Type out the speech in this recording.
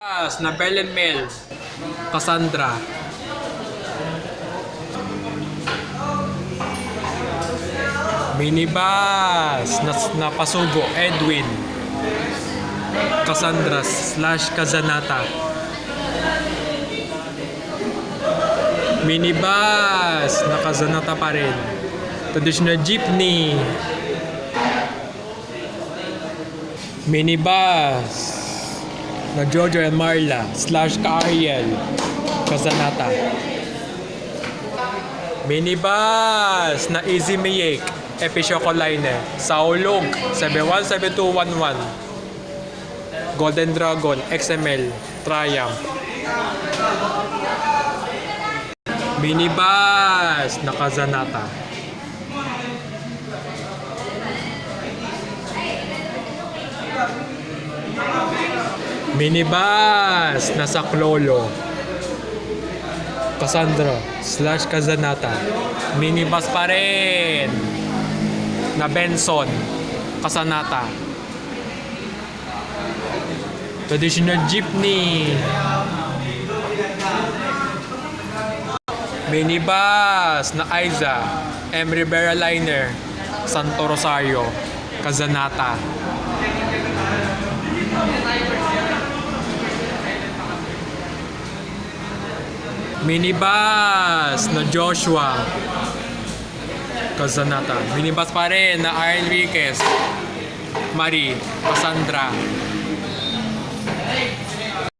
Na Belen Mel, Cassandra. Minibus na Pasugo, Edwin, Cassandra / Kazanata. Minibus na Kazanata pa rin. Traditional jeepney. Minibus na Jojo and Marla / Kaariel, Kazanata. Minibus na Easy Miyake, Epishokoline, Saulog 717211, Golden Dragon, XML, Triumph. Minibus na Kazanata. Minibus na Saklolo, Cassandra / Kazanata. Minibus pa rin na Benson, Kazanata. Traditional jeepney. Minibus na Aiza, M. Rivera Liner, Santo Rosario, Kazanata. Minibus na Joshua, Kazanata. Minibus pa rin na Enriquez, Marie, Cassandra.